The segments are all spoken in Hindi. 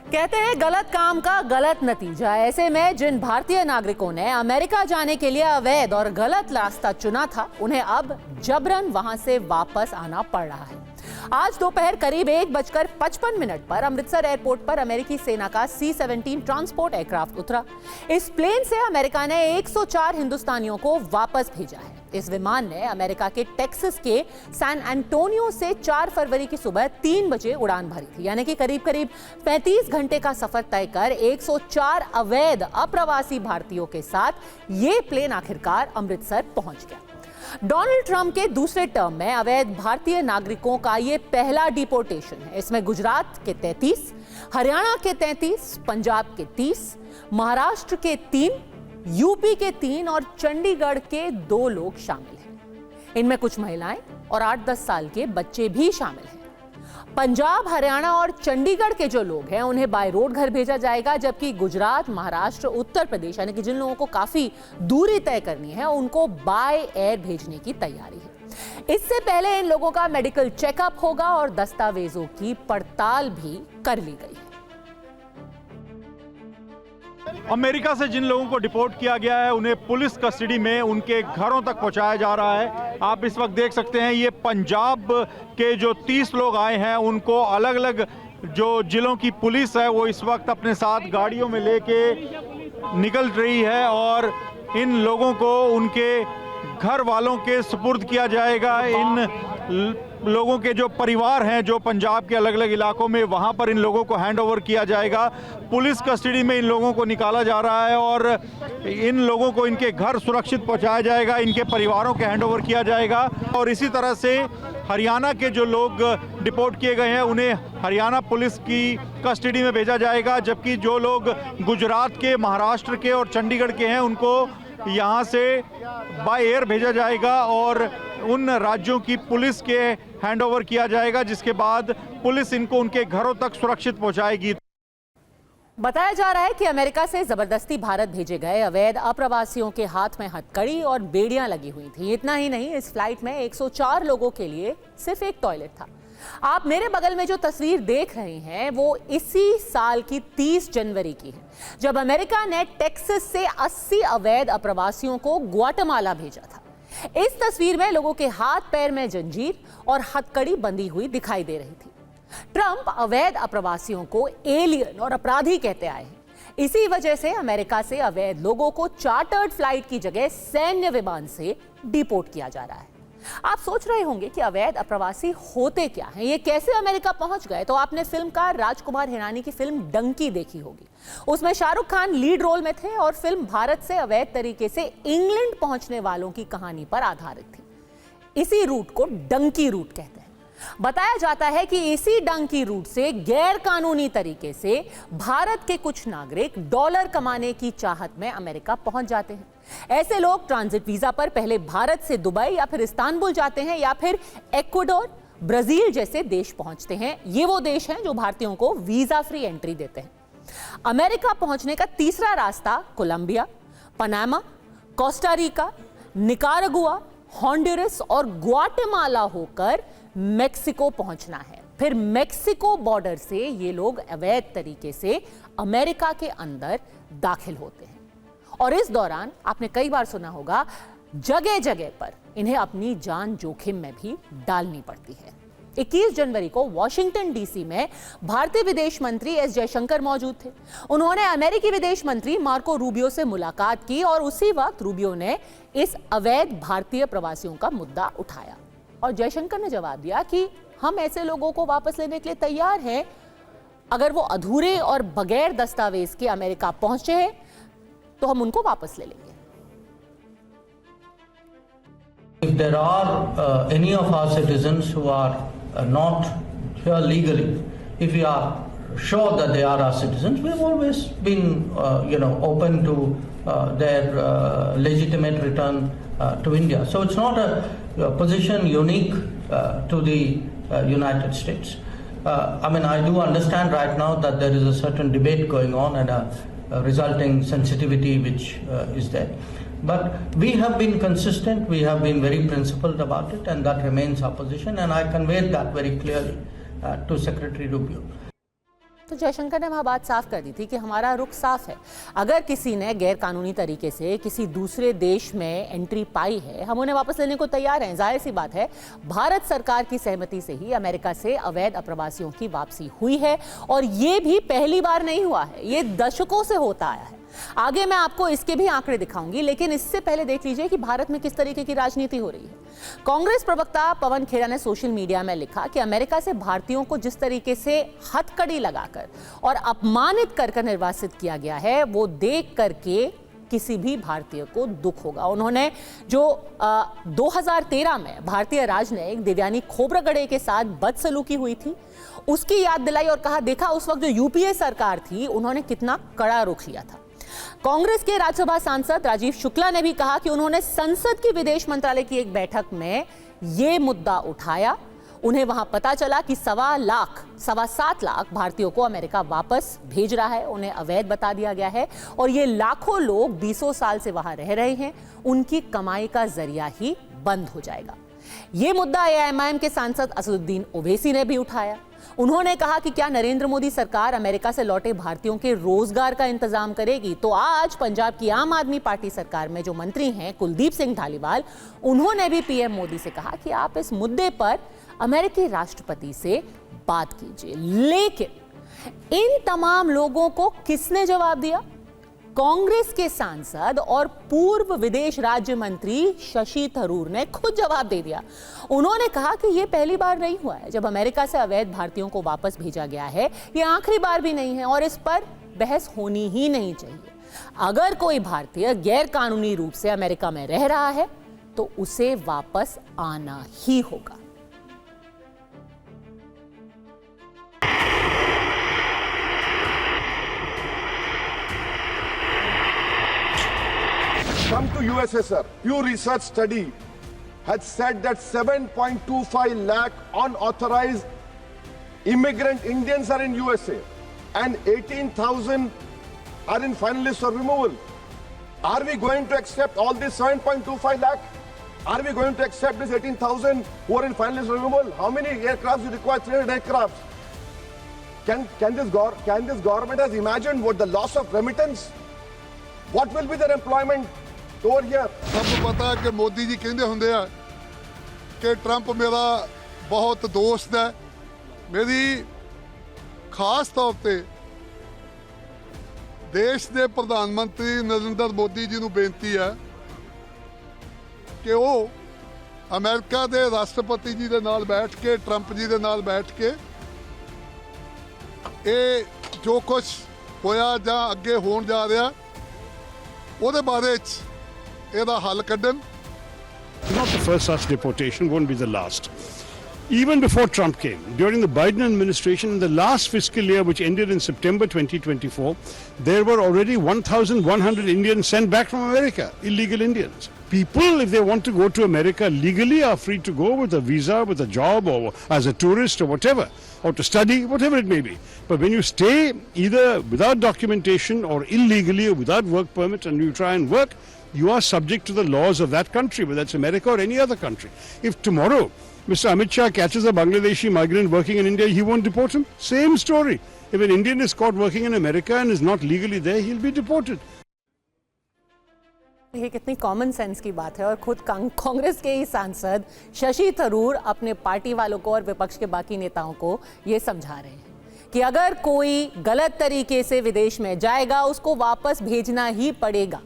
कहते हैं गलत काम का गलत नतीजा। ऐसे में जिन भारतीय नागरिकों ने अमेरिका जाने के लिए अवैध और गलत रास्ता चुना था, उन्हें अब जबरन वहां से वापस आना पड़ रहा है। आज दोपहर करीब 1:55 पर अमृतसर एयरपोर्ट पर अमेरिकी सेना का C-17 ट्रांसपोर्ट एयरक्राफ्ट उतरा। इस प्लेन से अमेरिका ने 104 हिंदुस्तानियों को वापस भेजा है। इस विमान ने अमेरिका के टेक्सास के सैन एंटोनियो से 4 फरवरी की सुबह 3 बजे उड़ान भरी थी, यानी कि करीब 35 घंटे का सफर तय कर 104 अवैध अप्रवासी भारतीयों के साथ ये प्लेन आखिरकार अमृतसर पहुंच गया। डोनाल्ड ट्रंप के दूसरे टर्म में अवैध भारतीय नागरिकों का ये पहला डिपोर्टेशन है। इसमें गुजरात के 33, हरियाणा के 33, पंजाब के 30, महाराष्ट्र के 3, यूपी के 3 और चंडीगढ़ के 2 लोग शामिल हैं। इनमें कुछ महिलाएं और 8-10 साल के बच्चे भी शामिल हैं। पंजाब, हरियाणा और चंडीगढ़ के जो लोग हैं उन्हें बाय रोड घर भेजा जाएगा, जबकि गुजरात, महाराष्ट्र, उत्तर प्रदेश यानी कि जिन लोगों को काफी दूरी तय करनी है उनको बाय एयर भेजने की तैयारी है। इससे पहले इन लोगों का मेडिकल चेकअप होगा और दस्तावेजों की पड़ताल भी कर ली गई है। अमेरिका से जिन लोगों को डिपोर्ट किया गया है उन्हें पुलिस कस्टडी में उनके घरों तक पहुंचाया जा रहा है। आप इस वक्त देख सकते हैं ये पंजाब के जो 30 लोग आए हैं उनको अलग अलग जो जिलों की पुलिस है वो इस वक्त अपने साथ गाड़ियों में लेके निकल रही है और इन लोगों को उनके घर वालों के सुपुर्द किया जाएगा। इन लोगों के जो परिवार हैं जो पंजाब के अलग अलग इलाकों में, वहां पर इन लोगों को हैंड ओवर किया जाएगा। पुलिस कस्टडी में इन लोगों को निकाला जा रहा है और इन लोगों को इनके घर सुरक्षित पहुंचाया जाएगा, इनके परिवारों के हैंड ओवर किया जाएगा। और इसी तरह से हरियाणा के जो लोग डिपोर्ट किए गए हैं उन्हें हरियाणा पुलिस की कस्टडी में भेजा जाएगा, जबकि जो लोग गुजरात के, महाराष्ट्र के और चंडीगढ़ के हैं उनको यहाँ से बाय एयर भेजा जाएगा और उन राज्यों की पुलिस के हैंडओवर किया जाएगा, जिसके बाद पुलिस इनको उनके घरों तक सुरक्षित पहुंचाएगी। बताया जा रहा है कि अमेरिका से जबरदस्ती भारत भेजे गए अवैध अप्रवासियों के हाथ में हथकड़ी और बेड़ियां लगी हुई थी। इतना ही नहीं, इस फ्लाइट में 104 लोगों के लिए सिर्फ एक टॉयलेट था। आप मेरे बगल में जो तस्वीर देख रहे हैं वो इसी साल की 30 जनवरी की है, जब अमेरिका ने टेक्सास से 80 अवैध अप्रवासियों को ग्वाटेमाला भेजा था। इस तस्वीर में लोगों के हाथ पैर में जंजीर और हथकड़ी बंधी हुई दिखाई दे रही थी। ट्रंप अवैध अप्रवासियों को एलियन और अपराधी कहते आए हैं। इसी वजह से अमेरिका से अवैध लोगों को चार्टर्ड फ्लाइट की जगह सैन्य विमान से डिपोर्ट किया जा रहा है। आप सोच रहे होंगे कि अवैध अप्रवासी होते क्या हैं, ये कैसे अमेरिका पहुंच गए। तो आपने फिल्मकार राजकुमार हिरानी की फिल्म डंकी देखी होगी। उसमें शाहरुख खान लीड रोल में थे और फिल्म भारत से अवैध तरीके से इंग्लैंड पहुंचने वालों की कहानी पर आधारित थी। इसी रूट को डंकी रूट कहते हैं। बताया जाता है कि इसी डंकी रूट से गैर कानूनी तरीके से भारत के कुछ नागरिक डॉलर कमाने की चाहत में अमेरिका पहुंच जाते हैं। ऐसे लोग ट्रांजिट वीजा पर पहले भारत से दुबई या फिर इस्तांबुल जाते हैं या फिर इक्वाडोर, ब्राजील जैसे देश पहुंचते हैं। ये वो देश हैं जो भारतीयों को वीजा फ्री एंट्री देते हैं। अमेरिका पहुंचने का तीसरा रास्ता Colombia, Panama, Costa Rica, Nicaragua, Honduras और ग्वाटेमाला होकर मेक्सिको पहुंचना है। फिर मेक्सिको बॉर्डर से ये लोग अवैध तरीके से अमेरिका के अंदर दाखिल होते हैं और इस दौरान आपने कई बार सुना होगा जगह जगह पर इन्हें अपनी जान जोखिम में भी डालनी पड़ती है। 21 जनवरी को वॉशिंगटन डीसी में भारतीय विदेश मंत्री एस जयशंकर मौजूद थे। उन्होंने अमेरिकी विदेश मंत्री मार्को रूबियो से मुलाकात की और उसी वक्त रूबियो ने इस अवैध भारतीय प्रवासियों का मुद्दा उठाया और जयशंकर ने जवाब दिया कि हम ऐसे लोगों को वापस लेने के लिए तैयार हैं अगर वो अधूरे और बगैर दस्तावेज के अमेरिका पहुंचे हैं तो हम उनको वापस ले लेंगे। If there are any of our citizens who are not here legally, if we are sure that they are our citizens, we've always been, open to their legitimate return to India. So it's not a position unique to the United States. I do understand right now that there is a certain debate going on and a resulting sensitivity which is there. But we have been consistent, we have been very principled about it, and that remains our position, and I conveyed that very clearly to Secretary Rubio. तो जयशंकर ने वह बात साफ कर दी थी कि हमारा रुख साफ है। अगर किसी ने गैर कानूनी तरीके से किसी दूसरे देश में एंट्री पाई है, हम उन्हें वापस लेने को तैयार हैं। जाहिर सी बात है, भारत सरकार की सहमति से ही अमेरिका से अवैध अप्रवासियों की वापसी हुई है और ये भी पहली बार नहीं हुआ है, ये दशकों से होता आया है। आगे मैं आपको इसके भी आंकड़े दिखाऊंगी, लेकिन इससे पहले देख लीजिए कि भारत में किस तरीके की राजनीति हो रही है। कांग्रेस प्रवक्ता पवन खेड़ा ने सोशल मीडिया में लिखा कि अमेरिका से भारतीयों को जिस तरीके से हथकड़ी लगाकर और अपमानित कर निर्वासित किया गया है, वो देख करके किसी भी भारतीय को दुख होगा। उन्होंने जो 2013 में भारतीय राजनयिक देवयानी खोब्रागडे के साथ बदसलूकी हुई थी, उसकी याद दिलाई और कहा, देखा उस वक्त जो यूपीए सरकार थी उन्होंने कितना कड़ा रुख लिया था। कांग्रेस के राज्यसभा सांसद राजीव शुक्ला ने भी कहा कि उन्होंने संसद की विदेश मंत्रालय की एक बैठक में यह मुद्दा उठाया। उन्हें वहां पता चला कि 7.25 लाख भारतीयों को अमेरिका वापस भेज रहा है, उन्हें अवैध बता दिया गया है और ये लाखों लोग 20 साल से वहां रह रहे हैं, उनकी कमाई का जरिया ही बंद हो जाएगा। ये मुद्दा एआईएमआईएम के सांसद असदुद्दीन ओवैसी ने भी उठाया। उन्होंने कहा कि क्या नरेंद्र मोदी सरकार अमेरिका से लौटे भारतीयों के रोजगार का इंतजाम करेगी? तो आज पंजाब की आम आदमी पार्टी सरकार में जो मंत्री हैं कुलदीप सिंह धालीवाल, उन्होंने भी पीएम मोदी से कहा कि आप इस मुद्दे पर अमेरिकी राष्ट्रपति से बात कीजिए। लेकिन इन तमाम लोगों को किसने जवाब दिया? कांग्रेस के सांसद और पूर्व विदेश राज्य मंत्री शशि थरूर ने खुद जवाब दे दिया। उन्होंने कहा कि यह पहली बार नहीं हुआ है जब अमेरिका से अवैध भारतीयों को वापस भेजा गया है, यह आखिरी बार भी नहीं है और इस पर बहस होनी ही नहीं चाहिए। अगर कोई भारतीय गैर कानूनी रूप से अमेरिका में रह रहा है तो उसे वापस आना ही होगा। Come to USA, sir. Pew Research study has said that 7.25 lakh unauthorized immigrant Indians are in USA and 18,000 are in final list for removal. Are we going to accept all this 7.25 lakh? Are we going to accept this 18,000 who are in final list for removal? How many aircrafts you require? 300 aircrafts. Can this government has imagined what the loss of remittance? What will be their employment over here? ਸਭ ਨੂੰ ਪਤਾ ਕਿ ਮੋਦੀ ਜੀ ਕਹਿੰਦੇ ਹੁੰਦੇ ਆ ਕਿ ਟਰੰਪ ਮੇਰਾ ਬਹੁਤ ਦੋਸਤ ਹੈ। ਮੇਰੀ ਖਾਸ ਤੌਰ ਤੇ ਦੇਸ਼ ਦੇ ਪ੍ਰਧਾਨ ਮੰਤਰੀ ਨਰਿੰਦਰ ਮੋਦੀ ਜੀ ਨੂੰ ਬੇਨਤੀ ਹੈ ਕਿ ਉਹ ਅਮਰੀਕਾ ਦੇ ਰਾਸ਼ਟਰਪਤੀ ਜੀ ਦੇ ਨਾਲ ਬੈਠ ਕੇ, ਟਰੰਪ ਜੀ ਦੇ ਨਾਲ ਬੈਠ ਕੇ ਇਹ ਜੋ ਕੁਝ ਹੋਇਆ ਜਾਂ ਅੱਗੇ ਹੋਣ ਜਾ ਰਿਹਾ ਉਹਦੇ ਬਾਰੇ 'ਚ ਇਹਦਾ ਹੱਲ ਕੱਢਣ। Not the first such deportation, won't be the last. Even before Trump came, during the Biden administration, in the last fiscal year, which ended in September 2024, there were already 1,100 Indians sent back from America, illegal Indians. People, if they want to go to America legally, are free to go with a visa, with a job, or as a tourist, or whatever, or to study, whatever it may be. But when you stay either without documentation or illegally or without work permit and you try and work, you are subject to the laws of that country, whether it's America or any other country. If tomorrow Mr. Amit Shah catches a Bangladeshi migrant working in India, he won't deport him. Same story. If an Indian is caught working in America and is not legally there, he'll be deported. ये कितनी कॉमन सेंस की बात है और खुद कांग्रेस के ही सांसद शशि थरूर अपने पार्टी वालों को और विपक्ष के बाकी नेताओं को ये समझा रहे हैं कि अगर कोई गलत तरीके से विदेश में जाएगा उसको वापस भेजना ही पड़ेगा।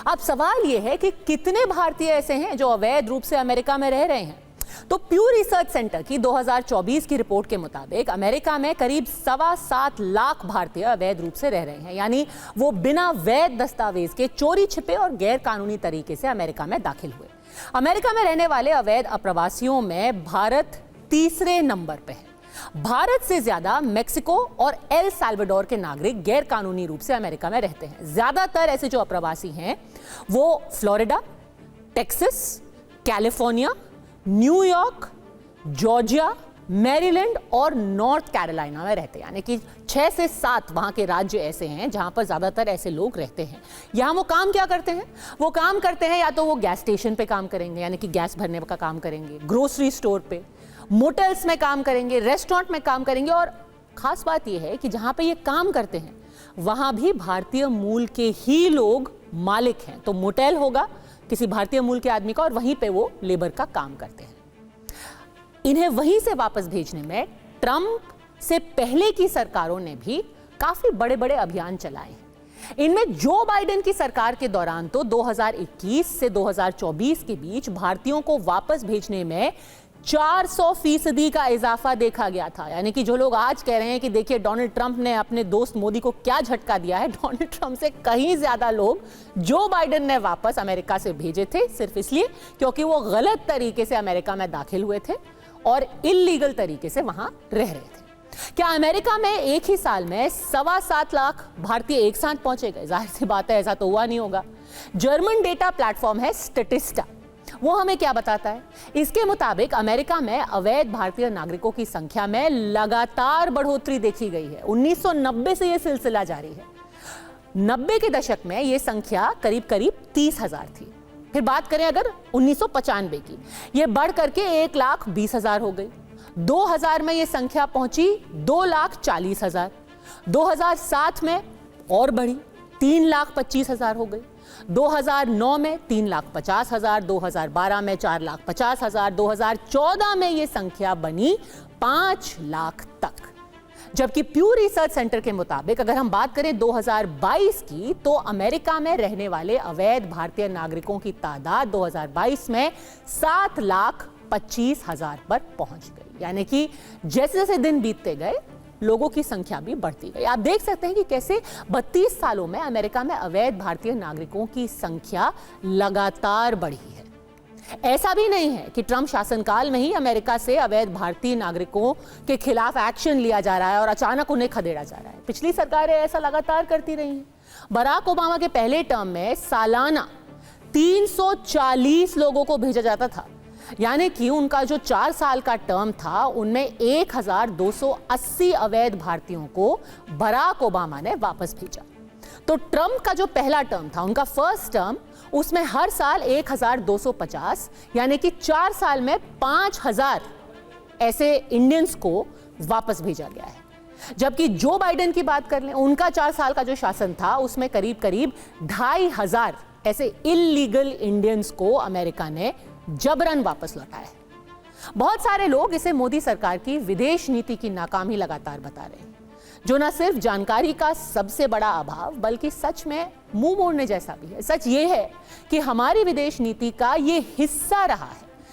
अब सवाल ये है कि कितने भारतीय ऐसे हैं जो अवैध रूप से अमेरिका में रह रहे हैं। तो प्यू रिसर्च सेंटर की 2024 की रिपोर्ट के मुताबिक अमेरिका में करीब 7.25 लाख भारतीय अवैध रूप से रह रहे हैं, यानी वो बिना वैध दस्तावेज के चोरी छिपे और गैर कानूनी तरीके से अमेरिका में दाखिल हुए। अमेरिका में रहने वाले अवैध अप्रवासियों में भारत तीसरे नंबर पे है। भारत से ज्यादा मेक्सिको और एल साल्वाडोर के नागरिक गैर कानूनी रूप से अमेरिका में रहते हैं। ज्यादातर ऐसे जो अप्रवासी हैं वो Florida, Texas, California, New York, Georgia, Maryland और नॉर्थ कैरोलिना में रहते हैं, यानी कि 6 से 7 वहाँ के राज्य ऐसे हैं जहाँ पर ज़्यादातर ऐसे लोग रहते हैं। यहाँ वो काम क्या करते हैं? वो काम करते हैं या तो वो गैस स्टेशन पे काम करेंगे, यानी कि गैस भरने का काम करेंगे, ग्रोसरी स्टोर पे, मोटल्स में काम करेंगे, रेस्टोरेंट में काम करेंगे और खास बात यह है कि जहां पे ये काम करते हैं वहां भी भारतीय मूल के ही लोग मालिक हैं। तो मोटेल होगा किसी भारतीय मूल के आदमी का और वहीं पे वो लेबर का काम करते हैं। इन्हें वहीं से वापस भेजने में ट्रंप से पहले की सरकारों ने भी काफी बड़े बड़े अभियान चलाए हैं। इनमें जो बाइडेन की सरकार के दौरान तो 2021 से 2024 के बीच भारतीयों को वापस भेजने में 400% का इजाफा देखा गया था। यानी कि जो लोग आज कह रहे हैं कि देखिए डोनाल्ड ट्रंप ने अपने दोस्त मोदी को क्या झटका दिया है, डोनाल्ड ट्रंप से कहीं ज्यादा लोग जो बाइडेन ने वापस अमेरिका से भेजे थे सिर्फ इसलिए क्योंकि वो गलत तरीके से अमेरिका में दाखिल हुए थे और इल्लीगल तरीके से वहां रह रहे थे। क्या अमेरिका में एक ही साल में 7.25 लाख भारतीय एक साथ पहुंचे गए? जाहिर सी बात है ऐसा तो हुआ नहीं होगा। जर्मन डेटा प्लेटफॉर्म है स्टैटिस्टा, वो हमें क्या बताता है? इसके मुताबिक अमेरिका में अवैध भारतीय नागरिकों की संख्या में लगातार बढ़ोतरी देखी गई है। 1990 से यह सिलसिला जारी है। 90 के दशक में यह संख्या करीब करीब 30,000 थी। फिर बात करें अगर 1995 की, यह बढ़ करके 1,20,000 हो गई। 2000 में यह संख्या पहुंची 2,40,000। 2007 में और बढ़ी 3,25,000 हो गई। 2009 में 3,50,000, 2012 में 4,50,000, 2014 में यह संख्या बनी 5 लाख तक। जबकि प्यू रिसर्च सेंटर के मुताबिक अगर हम बात करें 2022 की, तो अमेरिका में रहने वाले अवैध भारतीय नागरिकों की तादाद 2022 में 7,25,000 पर पहुंच गई। यानी कि जैसे जैसे दिन बीतते गए लोगों की संख्या भी बढ़ती गई। आप देख सकते हैं कि कैसे 32 सालों में अमेरिका में अवैध भारतीय नागरिकों की संख्या लगातार बढ़ी है। ऐसा भी नहीं है कि ट्रंप शासनकाल में ही अमेरिका से अवैध भारतीय नागरिकों के खिलाफ एक्शन लिया जा रहा है और अचानक उन्हें खदेड़ा जा रहा है। पिछली सरकारें ऐसा लगातार करती रही हैं। बराक ओबामा के पहले टर्म में सालाना 340 लोगों को भेजा जाता था। यानी कि उनका जो 4 साल का टर्म था उनमें 1,280 अवैध भारतीयों को बराक ओबामा ने वापस भेजा। तो ट्रंप का जो पहला टर्म था, उनका फर्स्ट टर्म, उसमें हर साल 1,250 यानी कि 4 साल में 5,000 ऐसे इंडियंस को वापस भेजा गया है। जबकि जो बाइडेन की बात कर लें, उनका 4 साल का जो शासन था उसमें करीब करीब 2,500 ऐसे इल्लीगल इंडियंस को अमेरिका ने जबरन वापस लौटाया है। बहुत सारे लोग इसे मोदी सरकार की विदेश नीति की नाकामी लगातार बता रहे हैं, जो न सिर्फ जानकारी का सबसे बड़ा अभाव बल्कि सच में मुंह मोड़ने जैसा भी है। सच ये है कि हमारी विदेश नीति का ये हिस्सा रहा है